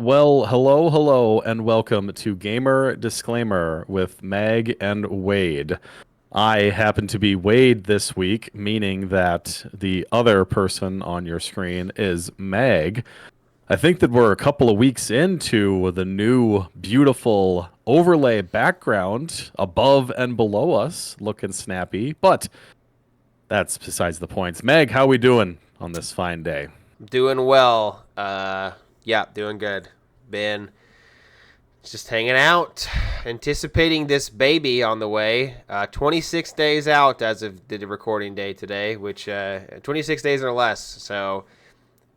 Well, hello, and welcome to Gamer Disclaimer with Meg and Wade. I happen to be Wade this week, meaning that the other person on your screen is Meg. I think that we're a couple of weeks into the new beautiful overlay background above and below us, looking snappy, but that's besides the points. Meg, how we doing on this fine day? Doing well. Yeah, doing good. Been just hanging out, anticipating this baby on the way. 26 days out as of the recording day today, which 26 days or less. So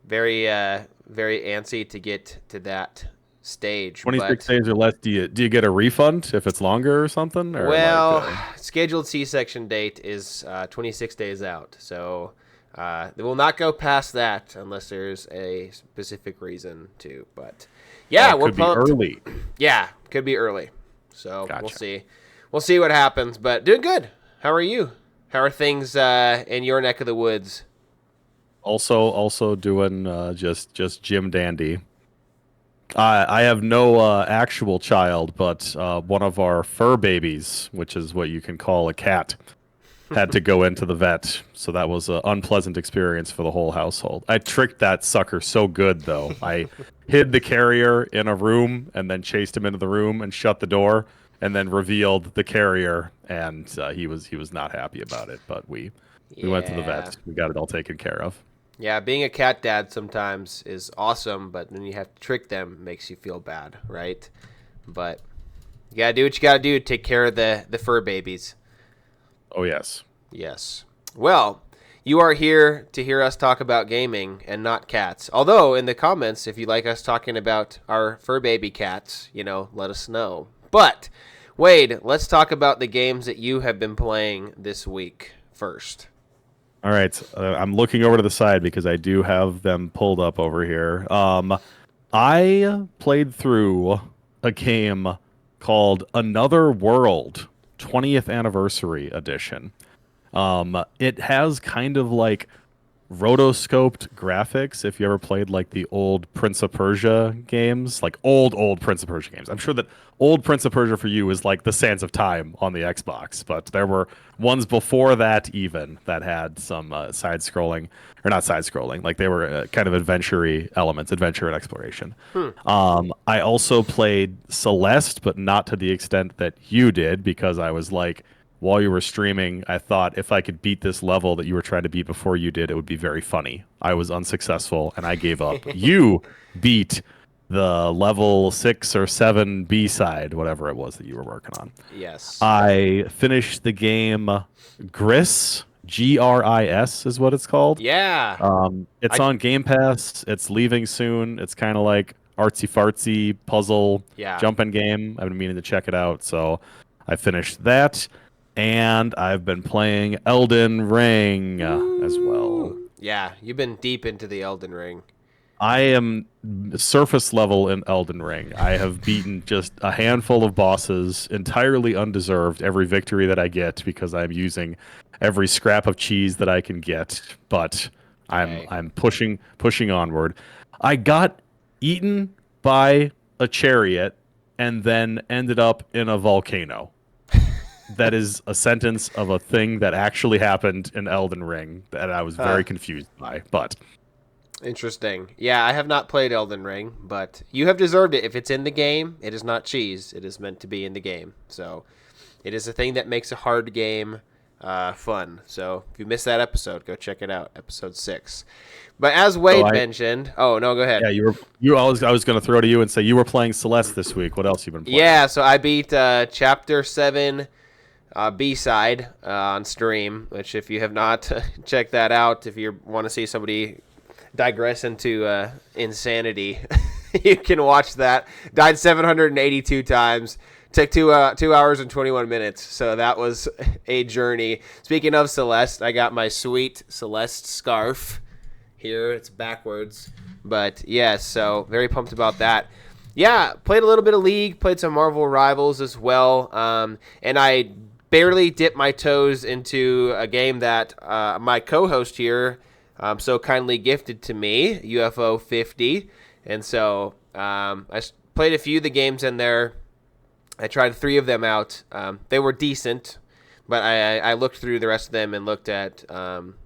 very antsy to get to that stage. 26 But days or less, do you get a refund if it's longer or something? Or like well, scheduled C-section date is 26 days out. So they will not go past that unless there's a specific reason to. But yeah, we're could be pumped. early. Yeah, could be early. So we'll Gotcha. see. We'll see what happens. But doing good. How are you? How are things in your neck of the woods? Also doing just Jim Dandy. I have no actual child, but one of our fur babies, which is what you can call a cat, had to go into the vet. So that was an unpleasant experience for the whole household. I tricked that sucker so good, though. I hid the carrier in a room and then chased him into the room and shut the door and then revealed the carrier, and he was not happy about it. But we went to the Yeah. vet. We got it all taken care of. Yeah, being a cat dad sometimes is awesome, but then you have to trick them makes you feel bad, right? But you gotta do what you gotta do to take care of the fur babies. Oh yes. Yes. Well, you are here to hear us talk about gaming and not cats. Although, in the comments, if you like us talking about our fur baby cats, let us know. But, Wade, let's talk about the games that you have been playing this week first. All right, I'm looking over to the side because I do have them pulled up over here. I played through a game called Another World 20th Anniversary Edition. It has kind of like rotoscoped graphics. If you ever played like the old Prince of Persia games, like old Prince of Persia games, I'm sure that old Prince of Persia for you is like the Sands of Time on the Xbox, but there were ones before that even that had some side-scrolling, or not side-scrolling, like they were kind of adventure elements, adventure and exploration. Hmm. I also played Celeste, but not to the extent that you did, because I was like, while you were streaming, I thought if I could beat this level that you were trying to beat before you did, it would be very funny. I was unsuccessful and I gave up. You beat the level 6 or 7 B side, whatever it was that you were working on. Yes. I finished the game Gris, Gris is what it's called. Yeah. It's I on Game Pass. It's leaving soon. It's kind of like artsy fartsy puzzle yeah. jumping game. I've been meaning to check it out, so I finished that. And I've been playing Elden Ring as well. Woo. Yeah, you've been deep into the Elden Ring. I am surface level in Elden Ring. I have beaten just a handful of bosses, entirely undeserved, every victory that I get because I'm using every scrap of cheese that I can get. But I'm Okay. I'm pushing onward. I got eaten by a chariot and then ended up in a volcano. That is a sentence of a thing that actually happened in Elden Ring that I was Huh. very confused by. But Interesting. Yeah, I have not played Elden Ring, but you have deserved it. If it's in the game, it is not cheese. It is meant to be in the game. So it is a thing that makes a hard game fun. So if you missed that episode, go check it out, episode 6. But as so Wade I mentioned, oh no, go yeah, ahead. I was going to throw to you and say you were playing Celeste this week. What else you been playing? Yeah, so I beat Chapter 7 B-side on stream, which if you have not checked that out, if you want to see somebody digress into insanity, you can watch that. Died 782 times. Took 2 hours and 21 minutes. So that was a journey. Speaking of Celeste, I got my sweet Celeste scarf here. It's backwards. But yes, so very pumped about that. Yeah, played a little bit of League, played some Marvel Rivals as well. And I barely dipped my toes into a game that my co-host here so kindly gifted to me, UFO 50. And so Played a few of the games in there. I tried 3 of them out. They were decent, but I looked through the rest of them and looked at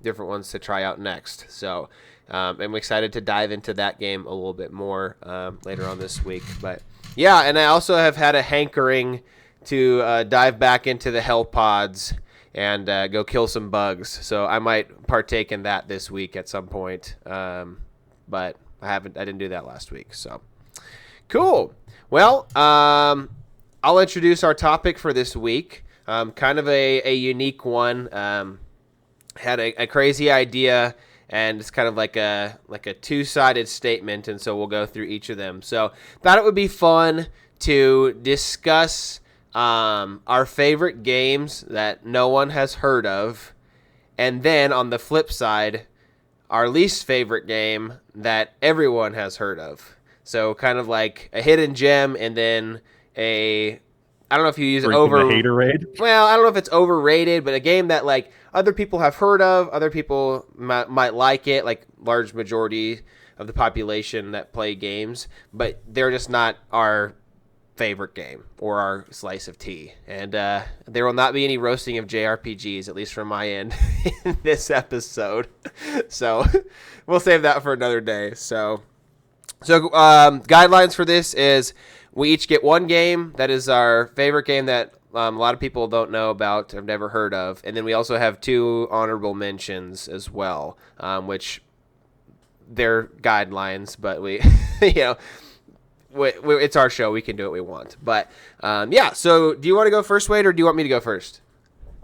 different ones to try out next. So I'm excited to dive into that game a little bit more later on this week. But yeah, and I also have had a hankering to dive back into the Hell Pods and go kill some bugs. So I might partake in that this week at some point. But I didn't do that last week. So cool. Well, I'll introduce our topic for this week. Kind of a unique one. Had a crazy idea, and it's kind of like a two-sided statement, and so we'll go through each of them. So thought it would be fun to discuss our favorite games that no one has heard of, and then on the flip side, our least favorite game that everyone has heard of. So kind of like a hidden gem, and then I don't know if you use it haterade. Well, I don't know if it's overrated, but a game that like other people have heard of, other people might like it, like large majority of the population that play games, but they're just not our favorite game or our slice of tea. And there will not be any roasting of JRPGs, at least from my end, in this episode. So we'll save that for another day. So guidelines for this is we each get one game that is our favorite game that a lot of people don't know about, have never heard of, and then we also have 2 honorable mentions as well, which they're guidelines, but we, it's our show. We can do what we want. But yeah. So do you want to go first, Wade, or do you want me to go first?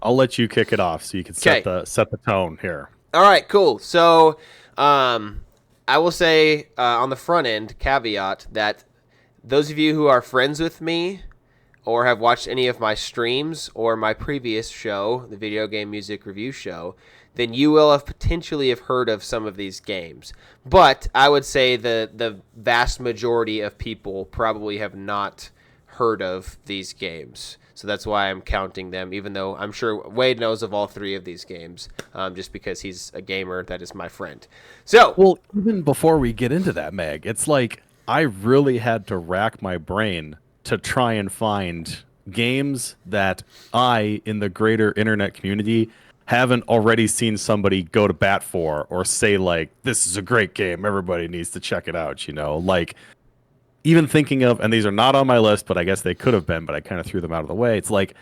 I'll let you kick it off so you can set the tone here. All right. Cool. So I will say on the front end caveat that those of you who are friends with me or have watched any of my streams or my previous show, the Video Game Music Review Show, then you will have potentially have heard of some of these games. But I would say the vast majority of people probably have not heard of these games. So that's why I'm counting them, even though I'm sure Wade knows of all 3 of these games, just because he's a gamer that is my friend. So, well, even before we get into that, Meg, it's like I really had to rack my brain to try and find games that I, in the greater internet community, haven't already seen somebody go to bat for or say, like, this is a great game, everybody needs to check it out, like even thinking of, and these are not on my list, but I guess they could have been, but I kind of threw them out of the way. It's like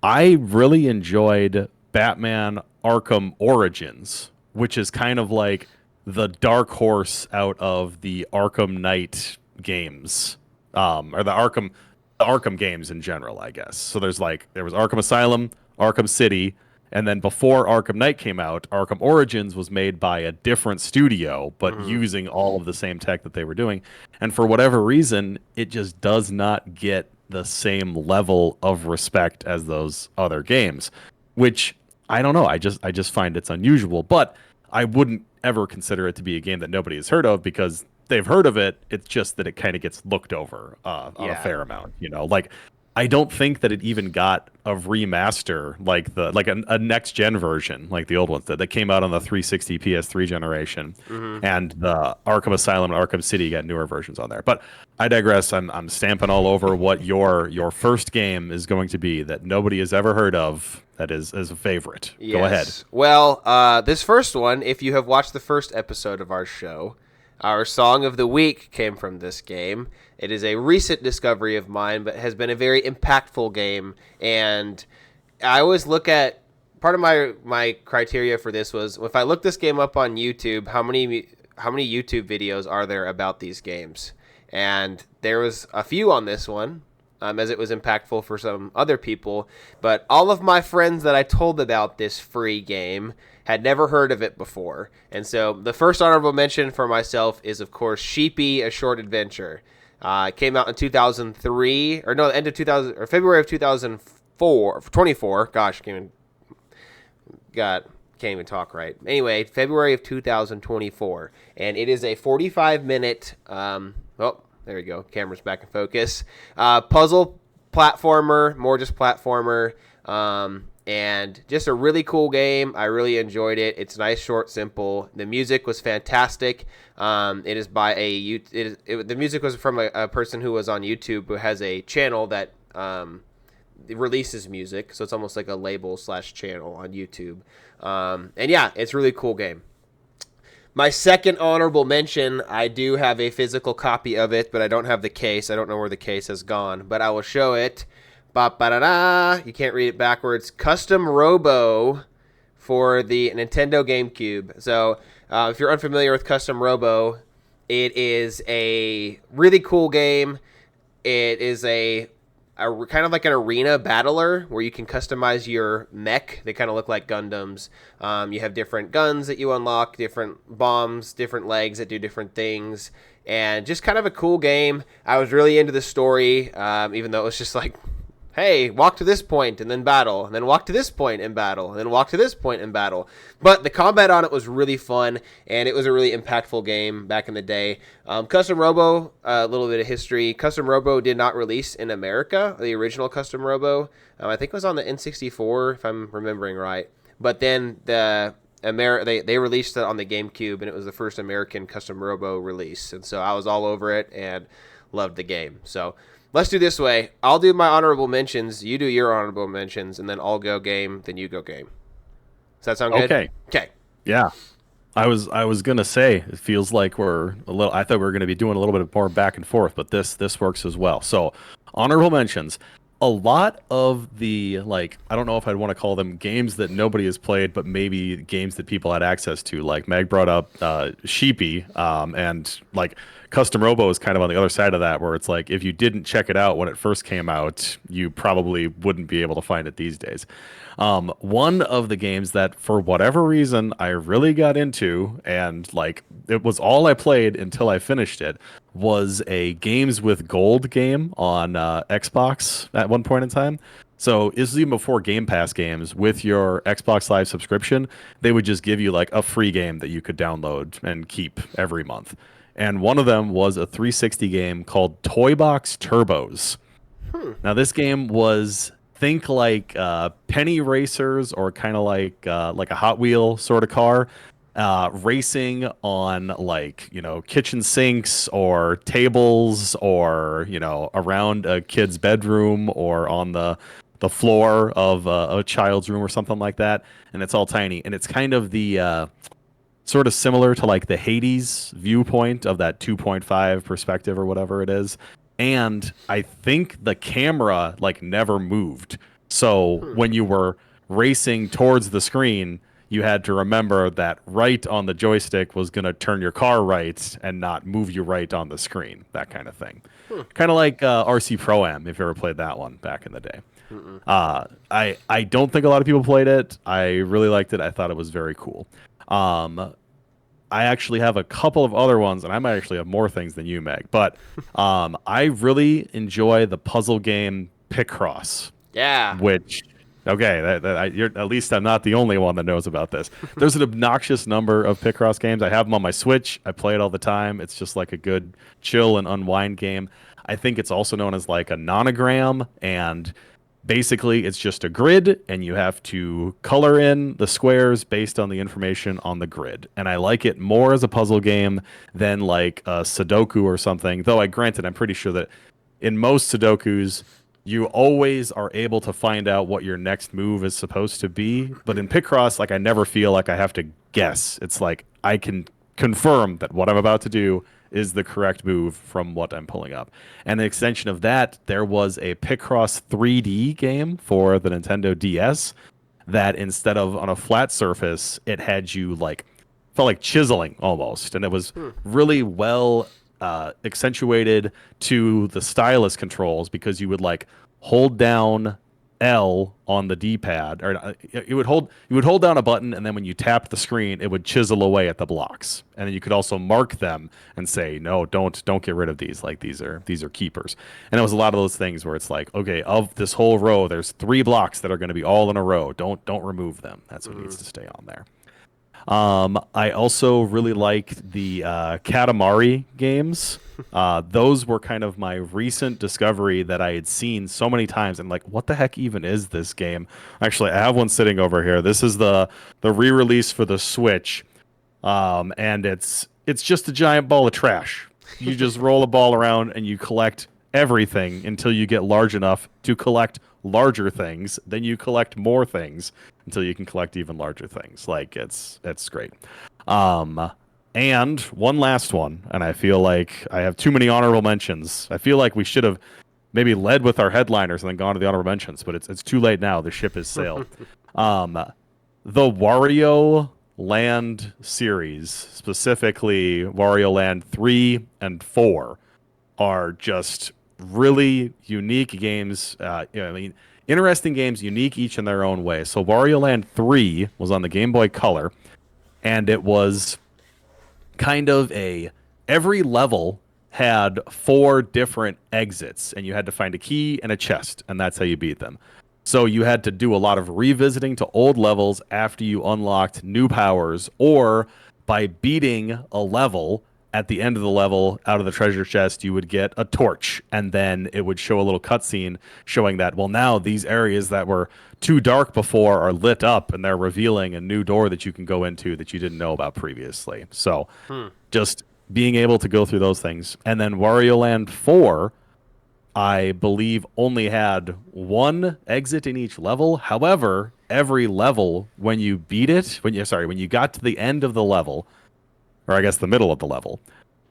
I really enjoyed Batman Arkham Origins, which is kind of like the dark horse out of the Arkham Knight games, or the Arkham games in general, I guess. So there was Arkham Asylum, Arkham City, and then before Arkham Knight came out, Arkham Origins was made by a different studio, but using all of the same tech that they were doing. And for whatever reason, it just does not get the same level of respect as those other games, which I don't know. I just find it's unusual, but I wouldn't ever consider it to be a game that nobody has heard of because they've heard of it. It's just that it kind of gets looked over on a fair amount, like I don't think that it even got a remaster like a next gen version like the old ones that came out on the 360 PS3 generation, and the Arkham Asylum and Arkham City got newer versions on there. But I digress. I'm stamping all over what your first game is going to be that nobody has ever heard of that is a favorite. Yes. Go ahead. Well, this first one, if you have watched the first episode of our show, our song of the week came from this game. It is a recent discovery of mine, but has been a very impactful game. And I always look at, part of my criteria for this was, if I look this game up on YouTube, how many YouTube videos are there about these games? And there was a few on this one, as it was impactful for some other people. But all of my friends that I told about this free game had never heard of it before. And so the first honorable mention for myself is, of course, Sheepy: A Short Adventure. It came out in 2003, or no, end of 2000, or February of 2024. Gosh, can't even talk right. Anyway, February of 2024, and it is a 45-minute. Oh, there we go. Camera's back in focus. Puzzle platformer, more just platformer. and just a really cool game. I really enjoyed it. It's nice, short, simple. The music was fantastic. It is by the music was from a person who was on YouTube who has a channel that releases music, so it's almost like a label slash channel on YouTube. And yeah, it's a really cool game. My second honorable mention, I do have a physical copy of it, but I don't have the case. I don't know where the case has gone, but I will show it. Ba-ba-da-da. You can't read it backwards. Custom Robo for the Nintendo GameCube. So if you're unfamiliar with Custom Robo, it is a really cool game. It is a kind of like an arena battler where you can customize your mech. They kind of look like Gundams. You have different guns that you unlock, different bombs, different legs that do different things, and just kind of a cool game. I was really into the story, even though it was just like, hey, walk to this point and then battle, and then walk to this point and battle, and then walk to this point and battle. But the combat on it was really fun, and it was a really impactful game back in the day. Custom Robo, a little bit of history. Custom Robo did not release in America, the original Custom Robo. I think it was on the N64, if I'm remembering right. But then they released it on the GameCube, and it was the first American Custom Robo release. And so I was all over it and loved the game. So let's do this way. I'll do my honorable mentions. You do your honorable mentions, and then I'll go game. Then you go game. Does that sound good? Okay. Okay. Yeah. I was gonna say it feels like we're a little. I thought we were gonna be doing a little bit more back and forth, but this works as well. So honorable mentions. A lot of the, like, I don't know if I'd want to call them games that nobody has played, but maybe games that people had access to. Like Meg brought up Sheepy, and like Custom Robo is kind of on the other side of that, where it's like if you didn't check it out when it first came out, you probably wouldn't be able to find it these days. One of the games that for whatever reason I really got into, and like it was all I played until I finished it, was a Games with Gold game on Xbox at one point in time. So this is even before Game Pass games. With your Xbox Live subscription, they would just give you like a free game that you could download and keep every month. And one of them was a 360 game called Toy Box Turbos. Now this game was, think like penny racers, or kind of like a Hot Wheel sort of car, racing on, like, kitchen sinks or tables, or around a kid's bedroom, or on the floor of a child's room or something like that. And it's all tiny, and it's kind of the sort of similar to like the Hades viewpoint of that 2.5 perspective or whatever it is. And I think the camera like never moved. So when you were racing towards the screen, you had to remember that right on the joystick was going to turn your car right and not move you right on the screen, that kind of thing. Kind of like RC Pro-Am, if you ever played that one back in the day. I don't think a lot of people played it. I really liked it. I thought it was very cool. I actually have a couple of other ones, and I might actually have more things than you, Meg. But I really enjoy the puzzle game Picross. Yeah. Which, okay, you're, at least I'm not the only one that knows about this. There's an obnoxious number of Picross games. I have them on my Switch. I play it all the time. It's just like a good chill and unwind game. I think it's also known as like a nonogram, and basically it's just a grid, and you have to color in the squares based on the information on the grid. And I like it more as a puzzle game than like a Sudoku or something, though I'm pretty sure that in most Sudokus you always are able to find out what your next move is supposed to be. But in Picross, like, I never feel like I have to guess. It's like I can confirm that what I'm about to do is the correct move from what I'm pulling up. And the extension of that, there was a Picross 3D game for the Nintendo DS that instead of on a flat surface, it had you like, felt like chiseling almost. And it was really well accentuated to the stylus controls, because you would like hold down L on the D-pad, or you would hold down a button, and then when you tapped the screen, it would chisel away at the blocks. And then you could also mark them and say, no, don't get rid of these. Like, these are keepers. And it was a lot of those things where it's like, okay, of this whole row, there's 3 blocks that are going to be all in a row. Don't remove them. That's what needs to stay on there. I also really liked the Katamari games. Those were kind of my recent discovery that I had seen so many times. And like, what the heck even is this game? Actually, I have one sitting over here. This is the re-release for the Switch, and it's just a giant ball of trash. You just roll a ball around and you collect everything until you get large enough to collect larger things. Then you collect more things until you can collect even larger things. Like it's great. Um, and one last one, and I feel like I have too many honorable mentions. I feel like we should have maybe led with our headliners and then gone to the honorable mentions, but it's too late now. The ship has sailed. Um, the Wario Land series, specifically Wario Land 3 and 4, are just really unique games. I mean, interesting games, unique each in their own way. So Wario Land 3 was on the Game Boy Color, and it was kind of every level had four different exits, and you had to find a key and a chest, and that's how you beat them. So you had to do a lot of revisiting to old levels after you unlocked new powers, or by beating a level at the end of the level out of the treasure chest, you would get a torch, and then it would show a little cutscene showing that, well, now these areas that were too dark before are lit up, and they're revealing a new door that you can go into that you didn't know about previously. So just being able to go through those things. And then Wario Land 4, I believe, only had one exit in each level. However, every level, when you beat it, when you got to the end of the level, or I guess the middle of the level,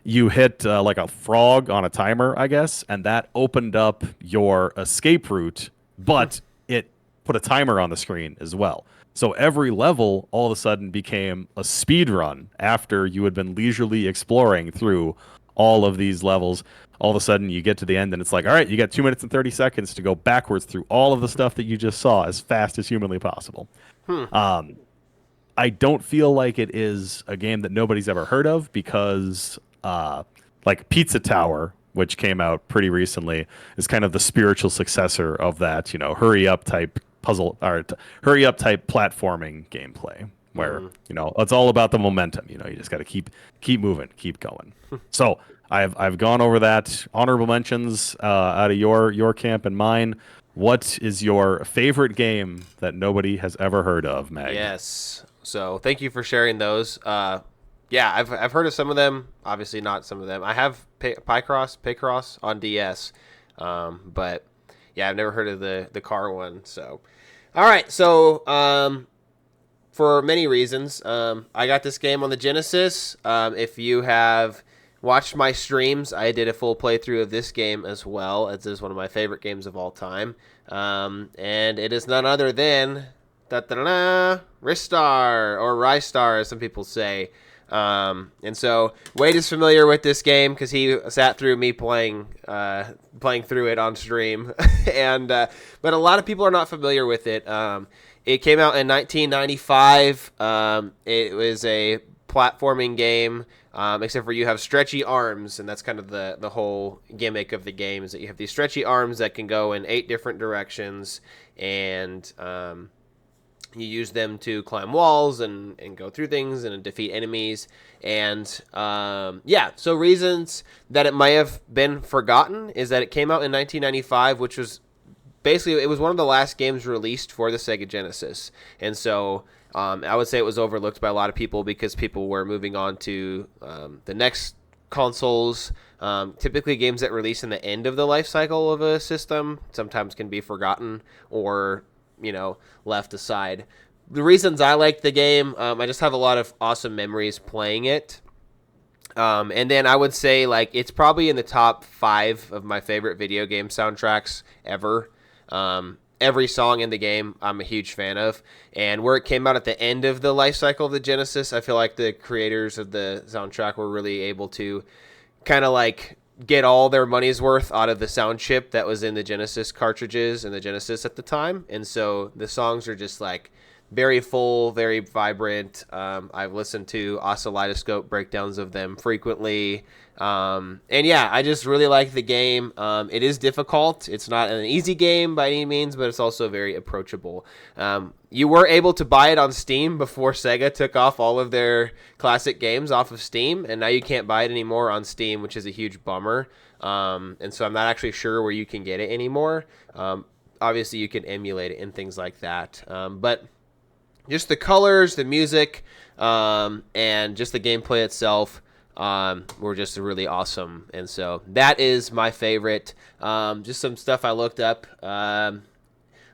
you hit like a frog on a timer, I guess, and that opened up your escape route, but it put a timer on the screen as well. So every level all of a sudden became a speed run after you had been leisurely exploring through all of these levels. All of a sudden you get to the end and it's like, all right, you got 2 minutes and 30 seconds to go backwards through all of the stuff that you just saw as fast as humanly possible. I don't feel like it is a game that nobody's ever heard of because, like Pizza Tower, which came out pretty recently, is kind of the spiritual successor of that, hurry up type puzzle or hurry up type platforming gameplay, where it's all about the momentum. You just got to keep moving, keep going. So I've gone over that. Honorable mentions out of your camp and mine. What is your favorite game that nobody has ever heard of, Meg? Yes. So thank you for sharing those. Yeah, I've heard of some of them. Obviously, not some of them. I have Picross on DS, but yeah, I've never heard of the car one. So, all right. So for many reasons, I got this game on the Genesis. If you have watched my streams, I did a full playthrough of this game as well. It is one of my favorite games of all time, and it is none other than Ristar, or Rystar, as some people say. And so Wade is familiar with this game because he sat through me playing through it on stream, and but a lot of people are not familiar with it. It came out in 1995. It was a platforming game, except for you have stretchy arms, and that's kind of the whole gimmick of the game, is that you have these stretchy arms that can go in 8 different directions, and you use them to climb walls and go through things and defeat enemies. And so reasons that it might have been forgotten is that it came out in 1995, which was basically, it was one of the last games released for the Sega Genesis. And so I would say it was overlooked by a lot of people because people were moving on to the next consoles. Typically games that release in the end of the life cycle of a system sometimes can be forgotten or left aside. The reasons I like the game, I just have a lot of awesome memories playing it. And then I would say, like, it's probably in the top 5 of my favorite video game soundtracks ever. Every song in the game I'm a huge fan of. And where it came out at the end of the life cycle of the Genesis, I feel like the creators of the soundtrack were really able to kind of like get all their money's worth out of the sound chip that was in the Genesis cartridges and the Genesis at the time. And so the songs are just like very full, very vibrant. I've listened to Oscilloscope breakdowns of them frequently. And yeah, I just really like the game. It is difficult. It's not an easy game by any means, but it's also very approachable. You were able to buy it on Steam before Sega took off all of their classic games off of Steam, and now you can't buy it anymore on Steam, which is a huge bummer. And so I'm not actually sure where you can get it anymore. Obviously, you can emulate it and things like that. But just the colors, the music, and just the gameplay itself were just really awesome. And so that is my favorite. Just some stuff I looked up. A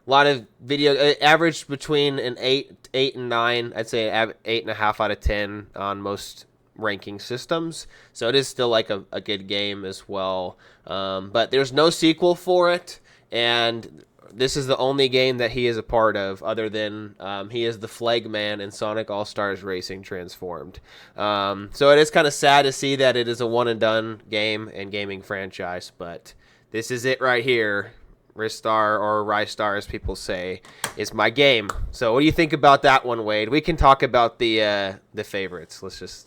lot of video, average between an 8 and 9. I'd say 8.5 out of 10 on most ranking systems. So it is still like a good game as well. But there's no sequel for it. And this is the only game that he is a part of, other than he is the Flag Man in Sonic All-Stars Racing Transformed. So it is kind of sad to see that it is a one-and-done game and gaming franchise, but this is it right here. Ristar, or Rystar as people say, is my game. So what do you think about that one, Wade? We can talk about the favorites.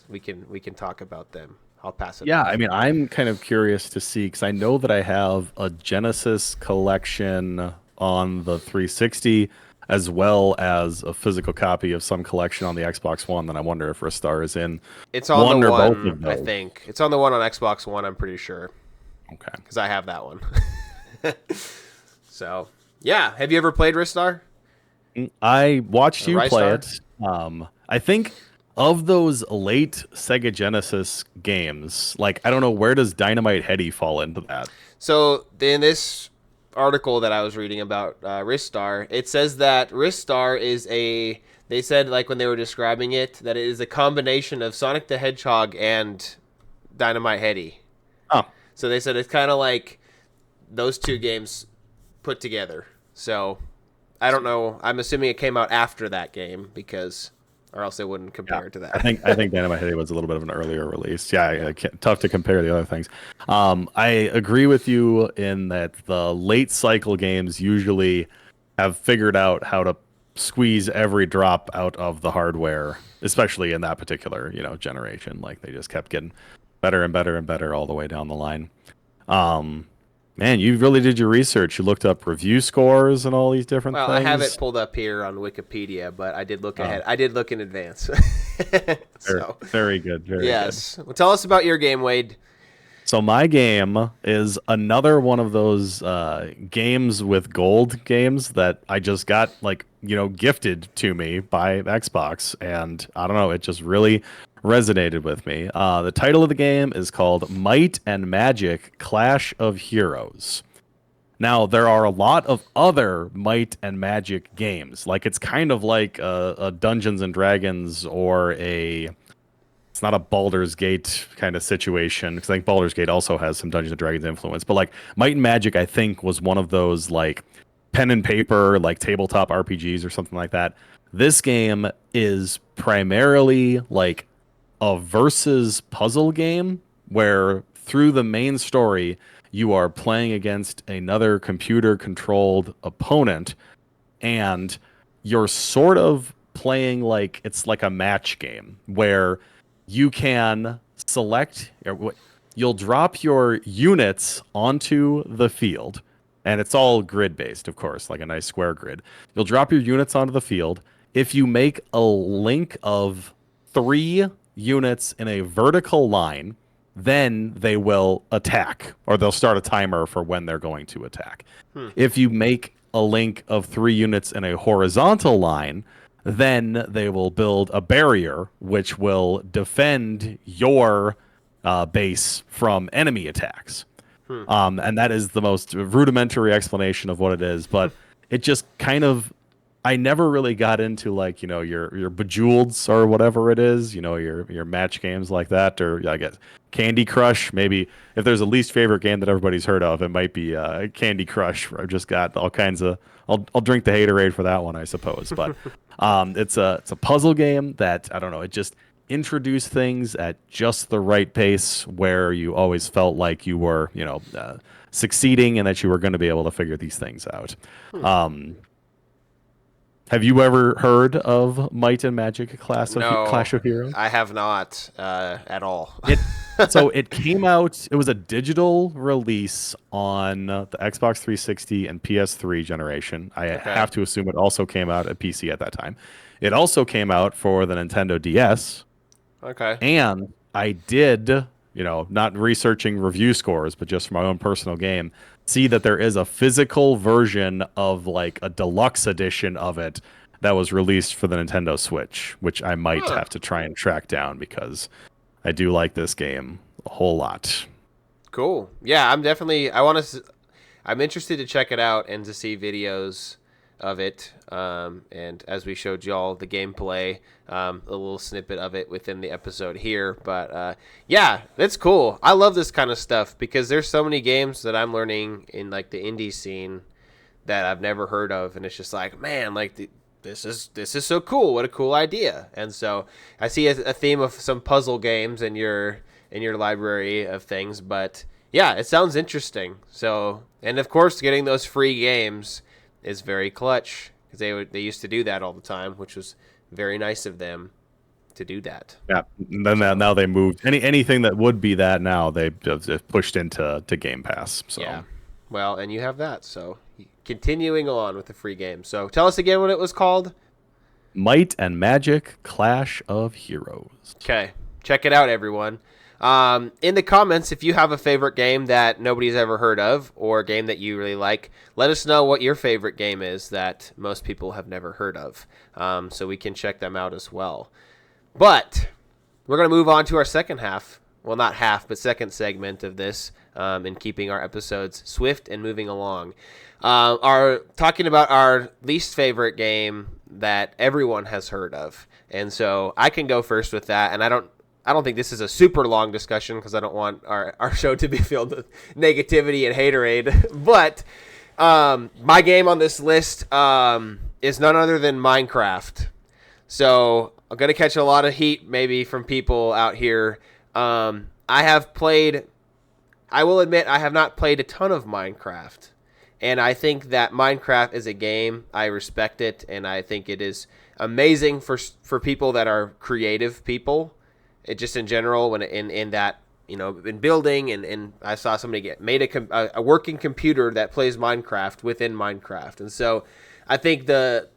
We can talk about them. I'll pass it. Yeah, I mean, I'm kind of curious to see, because I know that I have a Genesis collection on the 360, as well as a physical copy of some collection on the Xbox One. Then I wonder if Ristar is in. It's on one the or one, both of those. I think. It's on the one on Xbox One, I'm pretty sure. Okay. Because I have that one. So, yeah. Have you ever played Ristar? I watched you play Rystar? it. I think of those late Sega Genesis games, like, I don't know, where does Dynamite Headdy fall into that? So, in this article that I was reading about Ristar, it says that Ristar is they said, like, when they were describing it, that it is a combination of Sonic the Hedgehog and Dynamite Headdy. Oh. So they said it's kind of like those two games put together. So I don't know. I'm assuming it came out after that game, because, or else they wouldn't compare it to that. I think Dynamite Headdy was a little bit of an earlier release. Yeah, tough to compare the other things. I agree with you in that the late cycle games usually have figured out how to squeeze every drop out of the hardware, especially in that particular, generation. Like, they just kept getting better and better and better all the way down the line. Man, you really did your research. You looked up review scores and all these different things. Well, I have it pulled up here on Wikipedia, but I did look ahead. I did look in advance. So, very good. Very yes. Well, tell us about your game, Wade. So my game is another one of those games with gold games that I just got, gifted to me by Xbox, and I don't know, it just really resonated with me. The title of the game is called Might and Magic: Clash of Heroes. Now, there are a lot of other Might and Magic games. Like, it's kind of like a Dungeons and Dragons, or it's not a Baldur's Gate kind of situation, because I think Baldur's Gate also has some Dungeons and Dragons influence. But, like, Might and Magic, I think, was one of those, like, pen and paper, like, tabletop RPGs or something like that. This game is primarily, like, a versus puzzle game where, through the main story, you are playing against another computer-controlled opponent, and you're sort of playing like it's like a match game where you can select, you'll drop your units onto the field, and it's all grid-based, of course, like a nice square grid. You'll drop your units onto the field. If you make a link of 3 units in a vertical line, then they will attack, or they'll start a timer for when they're going to attack. If you make a link of 3 units in a horizontal line, then they will build a barrier which will defend your base from enemy attacks. And that is the most rudimentary explanation of what it is, but it just kind of, I never really got into, like, your Bejeweleds or whatever it is, your match games like that, or I guess Candy Crush. Maybe if there's a least favorite game that everybody's heard of, it might be Candy Crush, where I've just got all kinds of, I'll drink the haterade for that one, I suppose. But it's a puzzle game that, I don't know, it just introduced things at just the right pace where you always felt like you were, succeeding and that you were going to be able to figure these things out. Have you ever heard of Might and Magic: No, Clash of Heroes? I have not at all. It so it came out. It was a digital release on the Xbox 360 and PS3 generation. I Okay. have to assume it also came out at PC at that time. It also came out for the Nintendo DS, Okay. and I did, not researching review scores, but just for my own personal game, see that there is a physical version of like a deluxe edition of it that was released for the Nintendo Switch, which I might Huh. have to try and track down because I do like this game a whole lot. Cool. Yeah, I'm definitely. I want to. I'm interested to check it out and to see videos of it. And as we showed y'all the gameplay, a little snippet of it within the episode here. But yeah, that's cool. I love this kind of stuff because there's so many games that I'm learning in like the indie scene that I've never heard of, and it's just like, man, like this is so cool. What a cool idea! And so I see a theme of some puzzle games in your library of things, but yeah, it sounds interesting. So, and of course, getting those free games is very clutch because they used to do that all the time, which was very nice of them to do that. Yeah, and then So now they moved anything that would be that now they've pushed into Game Pass. So yeah, well, and you have that. So continuing on with the free game. So tell us again what it was called. Might and Magic: Clash of Heroes. Okay, check it out, everyone. In the comments, if you have a favorite game that nobody's ever heard of or a game that you really like, let us know what your favorite game is that most people have never heard of, so we can check them out as well. But we're going to move on to our second half. Well, not half, but second segment of this, in keeping our episodes swift and moving along. Our talking about our least favorite game that everyone has heard of, and so I can go first with that. And I don't think this is a super long discussion because I don't want our show to be filled with negativity and haterade. But my game on this list is none other than Minecraft. So I'm gonna catch a lot of heat maybe from people out here. I have played. I will admit I have not played a ton of Minecraft, and I think that Minecraft is a game. I respect it, and I think it is amazing for people that are creative people. It just in general when in that in building and I saw somebody get made a working computer that plays Minecraft within Minecraft, and so I think the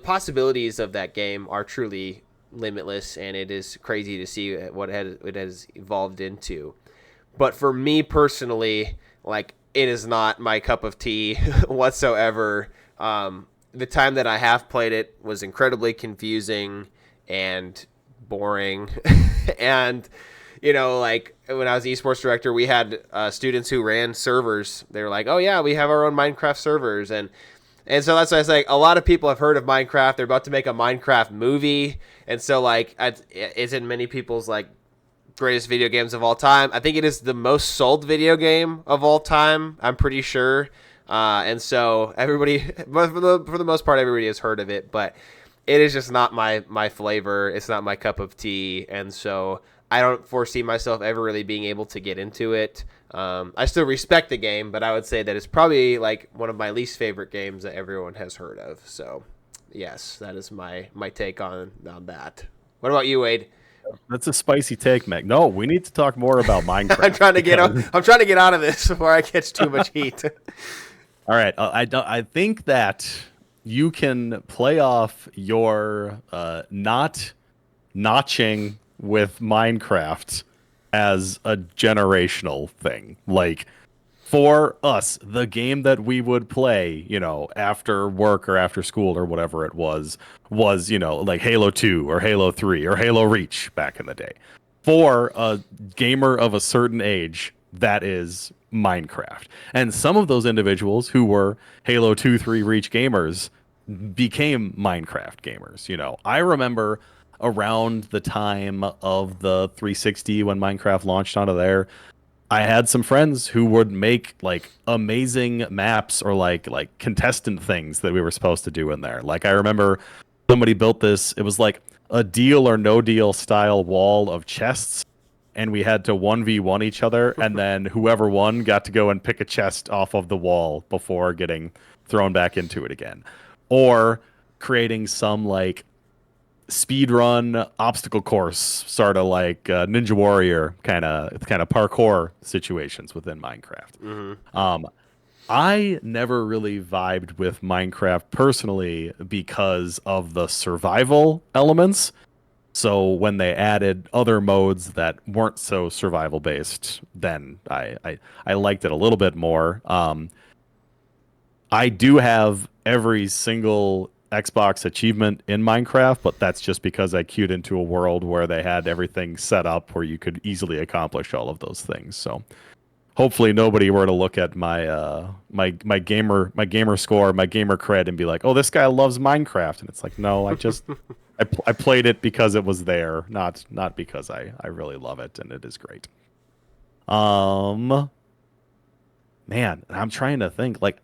possibilities of that game are truly limitless, and it is crazy to see what it has evolved into. But for me personally, like it is not my cup of tea whatsoever. The time that I have played it was incredibly confusing and boring. And like when I was esports director, we had students who ran servers. They were like, "Oh yeah, we have our own Minecraft servers," and so that's why it's like a lot of people have heard of Minecraft. They're about to make a Minecraft movie, and so like it's in many people's like greatest video games of all time. I think it is the most sold video game of all time. I'm pretty sure. And so everybody, for the most part, everybody has heard of it, but it is just not my flavor. It's not my cup of tea, and so I don't foresee myself ever really being able to get into it. I still respect the game, but I would say that it's probably like one of my least favorite games that everyone has heard of. So, yes, that is my take on that. What about you, Wade? That's a spicy take, Meg. No, we need to talk more about Minecraft. I'm trying to because- I'm trying to get out of this before I catch too much heat. All right, I think that you can play off your not notching with Minecraft as a generational thing. Like for us, the game that we would play, after work or after school or whatever it was, like Halo 2 or Halo 3 or Halo Reach back in the day. For a gamer of a certain age, that is Minecraft. And some of those individuals who were Halo 2, 3 Reach gamers became Minecraft gamers. I remember around the time of the 360 when Minecraft launched onto there, I had some friends who would make like amazing maps or like contestant things that we were supposed to do in there. Like I remember somebody built this, it was like a deal or no deal style wall of chests, and we had to 1v1 each other, and then whoever won got to go and pick a chest off of the wall before getting thrown back into it again. Or creating some like speed run obstacle course, sort of like Ninja Warrior kind of parkour situations within Minecraft. I never really vibed with Minecraft personally because of the survival elements. So when they added other modes that weren't so survival based, then I liked it a little bit more. I do have every single Xbox achievement in Minecraft, but that's just because I queued into a world where they had everything set up where you could easily accomplish all of those things. So hopefully nobody were to look at my gamer score, my gamer cred, and be like, "Oh, this guy loves Minecraft," and it's like, no, I just I played it because it was there, not because I really love it, and it is great. Man, I'm trying to think. Like,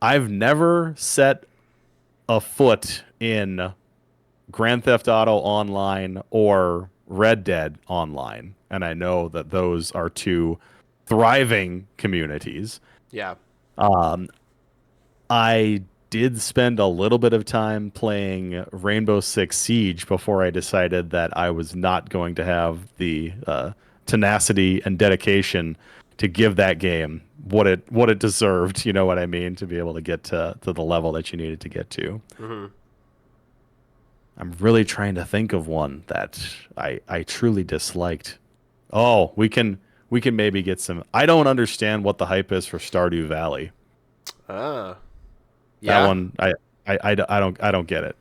I've never set a foot in Grand Theft Auto Online or Red Dead Online, and I know that those are two thriving communities. Yeah. I did spend a little bit of time playing Rainbow Six Siege before I decided that I was not going to have the tenacity and dedication to give that game what it deserved. You know what I mean? To be able to get to the level that you needed to get to. Mm-hmm. I'm really trying to think of one that I truly disliked. Oh, we can maybe get some. I don't understand what the hype is for Stardew Valley. Ah. That Yeah. one, I don't get it.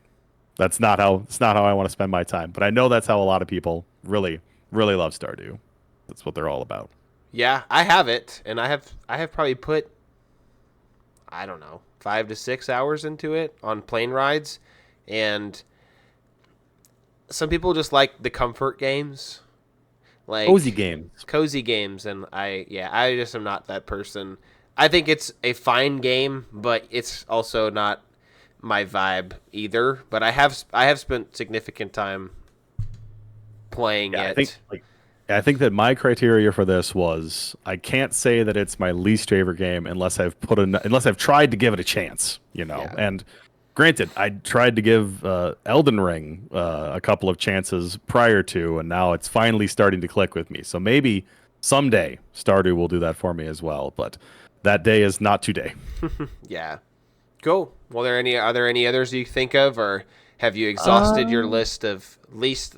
That's not how I want to spend my time. But I know that's how a lot of people really love Stardew. That's what they're all about. Yeah, I have it, and I have probably put, I don't know, 5 to 6 hours into it on plane rides, and some people just like the comfort games, like cozy games, and I just am not that person. I think it's a fine game, but it's also not my vibe either. But I have spent significant time playing Yeah, it. I think that my criteria for this was I can't say that it's my least favorite game unless unless I've tried to give it a chance, you know. Yeah. And granted, I tried to give Elden Ring a couple of chances prior to, and now it's finally starting to click with me. So maybe someday Stardew will do that for me as well, but that day is not today. Yeah. Cool. Well, are there any others you think of, or have you exhausted your list of No, least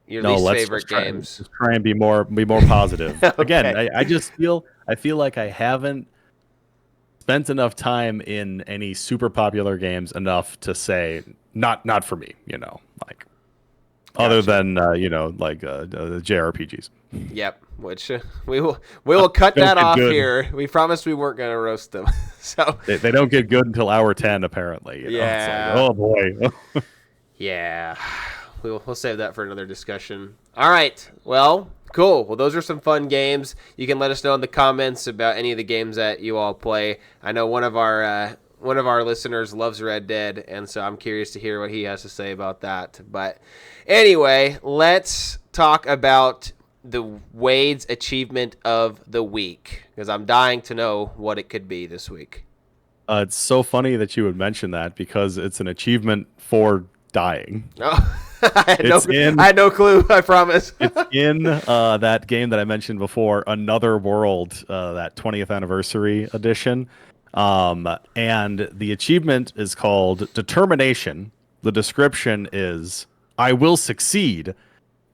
let's favorite games? let's try and be more positive. Again, Okay. I feel like I haven't spent enough time in any super popular games enough to say not for me, you know, like other Gotcha. than like the JRPGs. Yep. Which we will cut Don't that get off good. here. We promised we weren't gonna roast them. So They don't get good until hour 10 apparently, you know. It's yeah. like, oh boy. Yeah. We'll save that for another discussion. All right. Well, cool. Well, those are some fun games. You can let us know in the comments about any of the games that you all play. I know one of our listeners loves Red Dead, and so I'm curious to hear what he has to say about that. But anyway, let's talk about the Wade's achievement of the week, because I'm dying to know what it could be this week. It's so funny that you would mention that because it's an achievement for dying. Oh, It's in I had no clue. I promise. It's in that game that I mentioned before, Another World, that 20th anniversary edition. And the achievement is called Determination. The description is, I will succeed.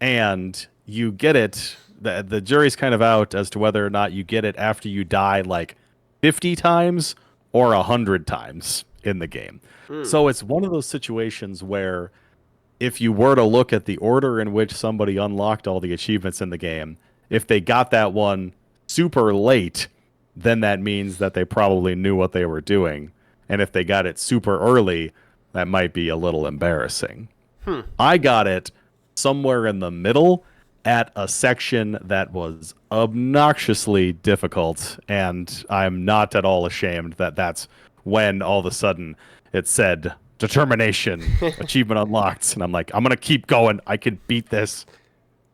And you get it. The jury's kind of out as to whether or not you get it after you die like 50 times or 100 times in the game. So it's one of those situations where if you were to look at the order in which somebody unlocked all the achievements in the game, if they got that one super late, then that means that they probably knew what they were doing. And if they got it super early, that might be a little embarrassing. I got it somewhere in the middle at a section that was obnoxiously difficult, and I'm not at all ashamed that that's when all of a sudden it said determination achievement unlocked, and I'm like, I'm gonna keep going. I can beat this.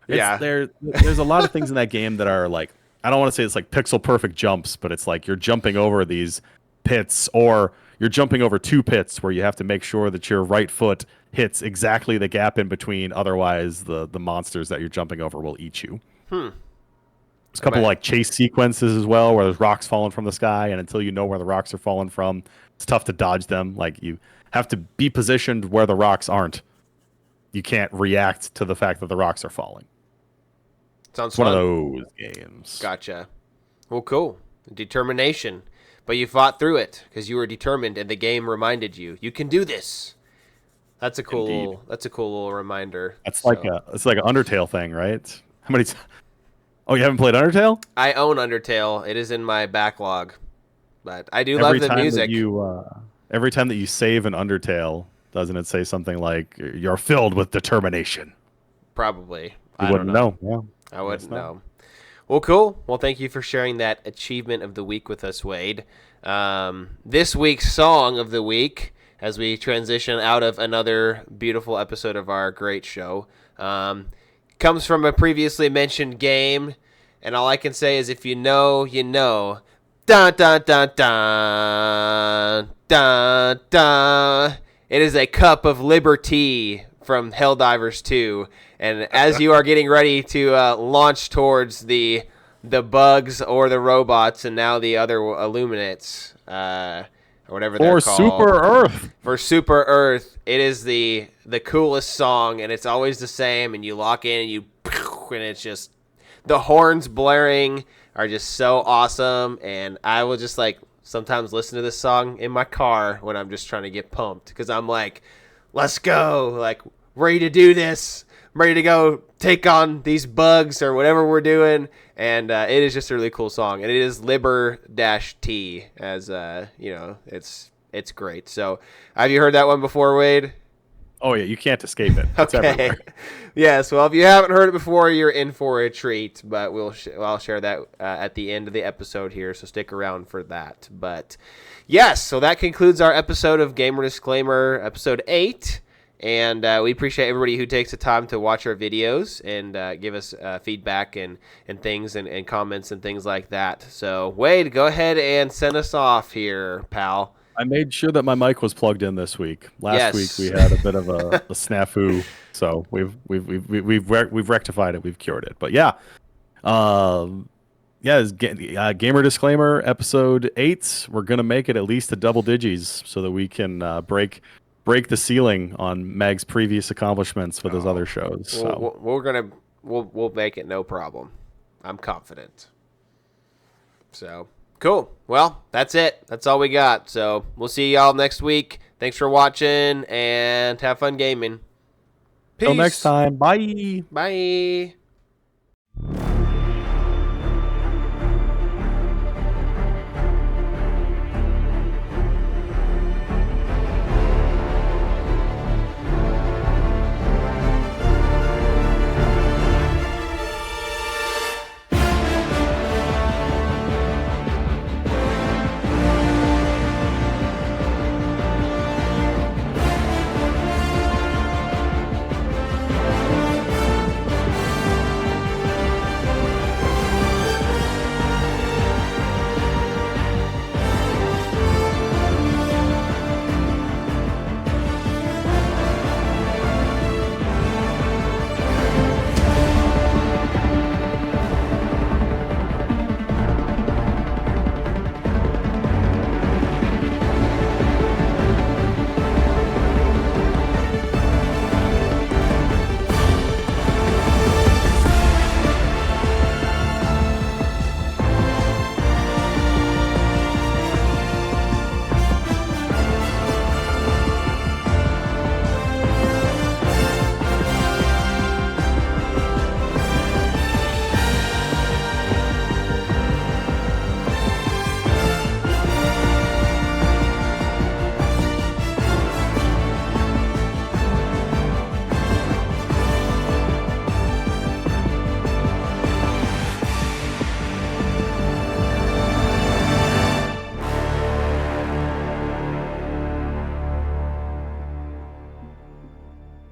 Yeah. There's a lot of things in that game that are like, I don't want to say it's like pixel perfect jumps, but it's like you're jumping over these pits or you're jumping over 2 pits where you have to make sure that your right foot hits exactly the gap in between. Otherwise, the monsters that you're jumping over will eat you. There's a couple like chase sequences as well, where there's rocks falling from the sky, and until you know where the rocks are falling from, it's tough to dodge them. Like, you have to be positioned where the rocks aren't. You can't react to the fact that the rocks are falling. Sounds It's fun. one of those games. Gotcha. Well, cool. Determination. But you fought through it because you were determined, and the game reminded you can do this. That's a cool. Little reminder. It's like an Undertale thing, right? How many? Oh, you haven't played Undertale? I own Undertale. It is in my backlog, but I do love the music. Every time that you save an Undertale, doesn't it say something like "You're filled with determination"? Probably. You wouldn't know. Yeah, I wouldn't know. Well, cool. Well, thank you for sharing that achievement of the week with us, Wade. This week's song of the week, as we transition out of another beautiful episode of our great show, comes from a previously mentioned game, and all I can say is, if you know, you know. Dun dun dun dun dun dun. It is a Cup of Liberty from Helldivers 2, and as you are getting ready to launch towards the bugs or the robots, and now the other Illuminates, or whatever they're called. Super Earth. For Super Earth, it is the coolest song, and it's always the same, and you lock in, and it's just, the horns blaring are just so awesome, and I will just, like, sometimes listen to this song in my car when I'm just trying to get pumped, because I'm like, let's go, like, ready to do this. I'm ready to go take on these bugs or whatever we're doing, and it is just a really cool song, and it is Liber-T, as it's great. So, have you heard that one before, Wade? Oh yeah, you can't escape it. It's Okay. everywhere. Yes. Well, if you haven't heard it before, you're in for a treat. But I'll share that at the end of the episode here, so stick around for that. But yes, so that concludes our episode of Gamer Disclaimer, episode 8. And we appreciate everybody who takes the time to watch our videos and give us feedback and things and comments and things like that. So, Wade, go ahead and send us off here, pal. I made sure that my mic was plugged in this week. Last Yes. week we had a bit of a snafu, so we've rectified it. We've cured it. But yeah, it's Gamer Disclaimer episode 8. We're gonna make it at least a double digits so that we can break the ceiling on Meg's previous accomplishments with his other shows. So We'll make it, no problem. I'm confident. So cool. Well, that's it. That's all we got. So we'll see y'all next week. Thanks for watching and have fun gaming. Peace. Till next time. Bye. Bye.